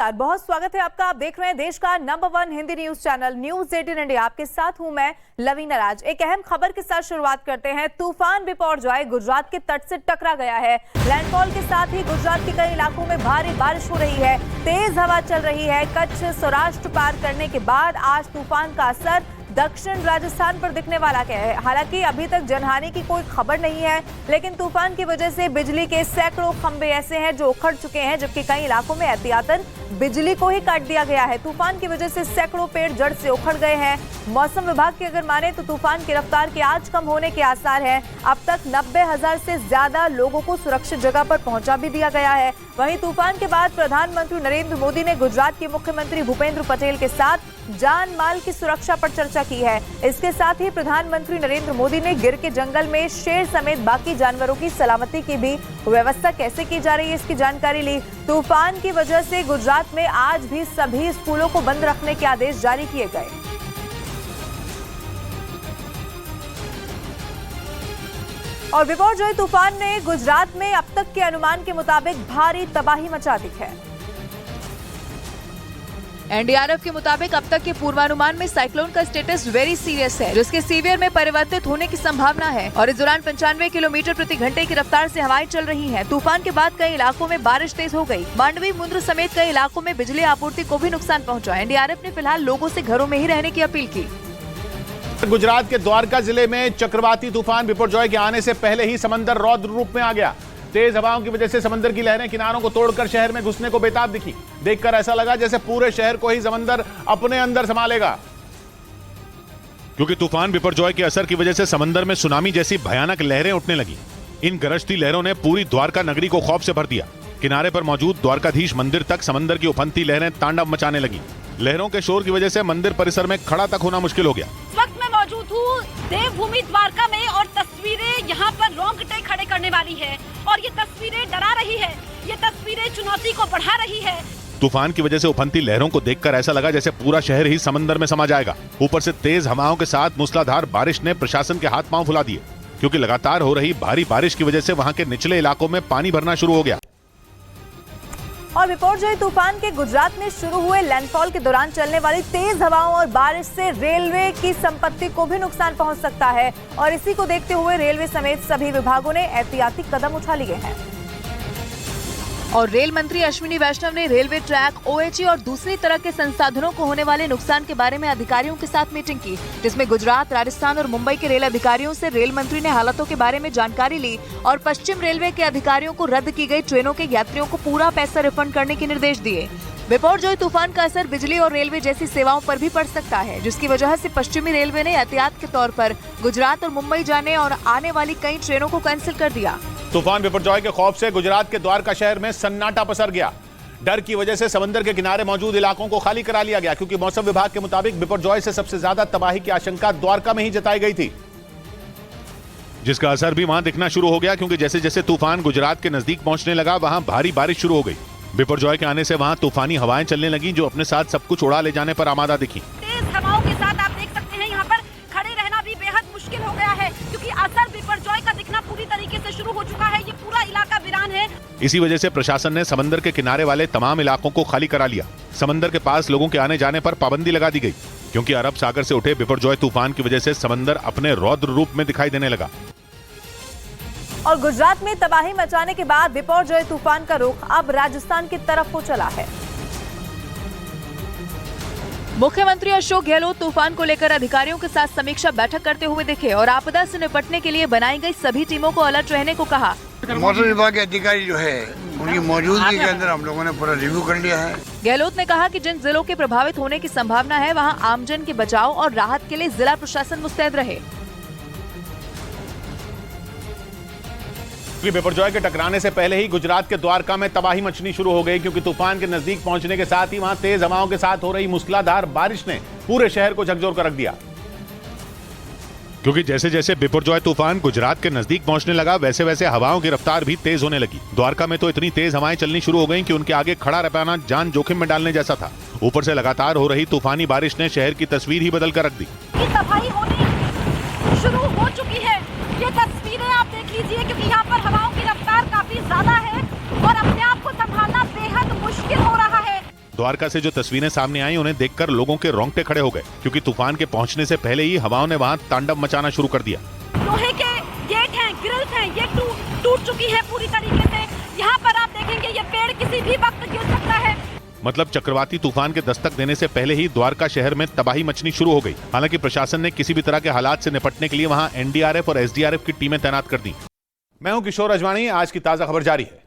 बहुत स्वागत है आपका। आप देख रहे हैं देश का number 1 Hindi news channel news 18 India. आपके साथ हूं मैं लवीना राज। एक अहम खबर के साथ शुरुआत करते हैं। तूफान बिपरजॉय गुजरात के तट से टकरा गया है। लैंडफॉल के साथ ही गुजरात के कई इलाकों में भारी बारिश हो रही है, तेज हवा चल रही है। कच्छ सौराष्ट्र पार करने के बाद आज तूफान का असर दक्षिण राजस्थान पर दिखने वाला है। हालांकि अभी तक जनहानि की कोई खबर नहीं है, लेकिन तूफान की वजह से बिजली के सैकड़ों खंभे ऐसे हैं जो उखड़ चुके हैं, जबकि कई इलाकों में एहतियातन बिजली को ही काट दिया गया है। तूफान की वजह से सैकड़ों पेड़ जड़ से उखड़ गए हैं। मौसम विभाग की अगर माने तो तूफान की रफ्तार के आज कम होने के आसार हैं। अब तक 90,000 से ज्यादा लोगों को सुरक्षित जगह पर पहुंचा भी दिया गया है। वहीं तूफान के बाद प्रधानमंत्री नरेंद्र मोदी ने गुजरात के मुख्यमंत्री भूपेंद्र पटेल के साथ जान माल की सुरक्षा पर चर्चा की है। इसके साथ ही प्रधानमंत्री नरेंद्र मोदी ने गिर के जंगल में शेर समेत बाकी जानवरों की सलामती की भी व्यवस्था कैसे की जा रही है, इसकी जानकारी ली। तूफान की वजह से गुजरात में आज भी सभी स्कूलों को बंद रखने के आदेश जारी किए गए। और बिपरजॉय तूफान ने गुजरात में अब तक के अनुमान के मुताबिक भारी तबाही मचा दी है। एनडीआरएफ के मुताबिक अब तक के पूर्वानुमान में साइक्लोन का स्टेटस वेरी सीरियस है, जिसके सीवियर में परिवर्तित होने की संभावना है। और इस दौरान 95 किलोमीटर प्रति घंटे की रफ्तार से हवाएं चल रही हैं। तूफान के बाद कई इलाकों में बारिश तेज हो गई। मांडवी मुंद्र समेत कई इलाकों में बिजली आपूर्ति को भी नुकसान पहुंचा। एनडीआरएफ ने फिलहाल लोगों से घरों में ही रहने की अपील की। गुजरात के द्वारका जिले में चक्रवाती तूफान बिपरजॉय के आने से पहले ही समंदर रौद्र रूप में आ गया। तेज हवाओं की वजह से समंदर की लहरें किनारों को तोड़कर शहर में घुसने को बेताब दिखी। देखकर ऐसा लगा जैसे पूरे शहर को ही समंदर अपने अंदर संभालेगा। क्योंकि तूफान बिपरजॉय के असर की वजह से समंदर में सुनामी जैसी भयानक लहरें उठने लगी। इन गरजती लहरों ने पूरी द्वारका नगरी को खौफ से भर दिया। किनारे पर मौजूद द्वारकाधीश मंदिर तक समंदर की उफनती लहरें तांडव मचाने लगी। लहरों के शोर की वजह से मंदिर परिसर में खड़ा तक होना मुश्किल हो गया। इस वक्त मैं मौजूद हूँ देवभूमि द्वारका में और तस्वीरें यहाँ पर रोंगटे खड़े करने वाली है। और ये तस्वीरें डरा रही है, ये तस्वीरें चुनौती को बढ़ा रही है। तूफान की वजह से उफनती लहरों को देखकर ऐसा लगा जैसे पूरा शहर ही समंदर में समा जाएगा। ऊपर से तेज हवाओं के साथ मूसलाधार बारिश ने प्रशासन के हाथ पांव फुला दिए, क्योंकि लगातार हो रही भारी बारिश की वजह से वहां के निचले इलाकों में पानी भरना शुरू हो गया। और बिपरजॉय तूफान के गुजरात में शुरू हुए लैंडफॉल के दौरान चलने वाली तेज हवाओं और बारिश से रेलवे की संपत्ति को भी नुकसान पहुंच सकता है। और इसी को देखते हुए रेलवे समेत सभी विभागों ने एहतियाती कदम उठा लिए हैं। और रेल मंत्री अश्विनी वैष्णव ने रेलवे ट्रैक, ओएचई और दूसरी तरह के संसाधनों को होने वाले नुकसान के बारे में अधिकारियों के साथ मीटिंग की, जिसमें गुजरात, राजस्थान और मुंबई के रेल अधिकारियों से रेल मंत्री ने हालातों के बारे में जानकारी ली और पश्चिम रेलवे के अधिकारियों को रद्द की गई ट्रेनों के यात्रियों को पूरा पैसा रिफंड करने के निर्देश दिए। बिपरजॉय तूफान का असर बिजली और रेलवे जैसी सेवाओं पर भी पड़ सकता है, जिसकी वजह से पश्चिमी रेलवे ने एहतियात के तौर पर गुजरात और मुंबई जाने और आने वाली कई ट्रेनों को कैंसिल कर दिया। तूफान बिपरजॉय के खौफ से गुजरात के द्वारका शहर में सन्नाटा पसर गया। डर की वजह से समंदर के किनारे मौजूद इलाकों को खाली करा लिया गया, क्योंकि मौसम विभाग के मुताबिक बिपरजॉय से सबसे ज्यादा तबाही की आशंका द्वारका में ही जताई गई थी, जिसका असर भी वहां दिखना शुरू हो गया। क्योंकि जैसे जैसे तूफान गुजरात के नजदीक पहुंचने लगा, वहां भारी बारिश शुरू हो गई। बिपरजॉय के आने से वहां तूफानी हवाएं चलने लगी, जो अपने साथ सब कुछ उड़ा ले जाने पर आमादा दिखी। तेज हवाओं के साथ आप देख सकते हैं यहाँ पर खड़े रहना भी बेहद मुश्किल हो गया है, क्योंकि असर बिपरजॉय का दिखना पूरी तरीके से शुरू हो चुका है। ये पूरा इलाका वीरान है। इसी वजह से प्रशासन ने समंदर के किनारे वाले तमाम इलाकों को खाली करा लिया। समंदर के पास लोगों के आने जाने पर पाबंदी लगा दी गई, क्योंकि अरब सागर से उठे बिपरजॉय तूफान की वजह से समंदर अपने रौद्र रूप में दिखाई देने लगा। और गुजरात में तबाही मचाने के बाद बिपरजॉय तूफान का रुख अब राजस्थान की तरफ को चला है। मुख्यमंत्री अशोक गहलोत तूफान को लेकर अधिकारियों के साथ समीक्षा बैठक करते हुए दिखे और आपदा से निपटने के लिए बनाई गई सभी टीमों को अलर्ट रहने को कहा। मौसम विभाग के अधिकारी जो है, उनकी मौजूदगी के अंदर हम लोगों ने पूरा रिव्यू कर लिया है। गहलोत ने कहा कि जिन जिलों के प्रभावित होने की संभावना है, वहां आमजन के बचाव और राहत के लिए जिला प्रशासन मुस्तैद रहे। बिपरजॉय के टकराने से पहले ही गुजरात के द्वारका में तबाही मचनी शुरू हो गई, क्योंकि तूफान के नजदीक पहुंचने के साथ ही वहां तेज हवाओं के साथ हो रही मूसलाधार बारिश ने पूरे शहर को झकझोर कर रख दिया। क्योंकि जैसे जैसे बिपरजॉय तूफान गुजरात के नजदीक पहुंचने लगा, वैसे वैसे हवाओं की रफ्तार भी तेज होने लगी। द्वारका में तो इतनी तेज हवाएं चलनी शुरू हो गईं कि उनके आगे खड़ा रह पाना जान जोखिम में डालने जैसा था। ऊपर से लगातार हो रही तूफानी बारिश ने शहर की तस्वीर ही बदल कर रख दी। तबाही होनी शुरू हो चुकी है। ये तस्वीरें आप देख लीजिए, क्योंकि यहाँ पर हवाओं की रफ्तार काफी ज्यादा है और अपने आप को संभालना बेहद मुश्किल हो रहा है। द्वारका से जो तस्वीरें सामने आई उन्हें देखकर लोगों के रोंगटे खड़े हो गए, क्योंकि तूफान के पहुंचने से पहले ही हवाओं ने वहां तांडव मचाना शुरू कर दिया। लोहे के गेट हैं, ग्रिल्स हैं, ये टूट चुकी है पूरी तरीके से। यहाँ पर आप देखेंगे ये पेड़ किसी भी वक्त गिर सकता है। मतलब चक्रवाती तूफान के दस्तक देने से पहले ही द्वारका शहर में तबाही मचनी शुरू हो गई। हालांकि प्रशासन ने किसी भी तरह के हालात से निपटने के लिए वहां एनडीआरएफ और एसडीआरएफ की टीमें तैनात कर दी। मैं हूं किशोर अजवाणी। आज की ताजा खबर जारी है।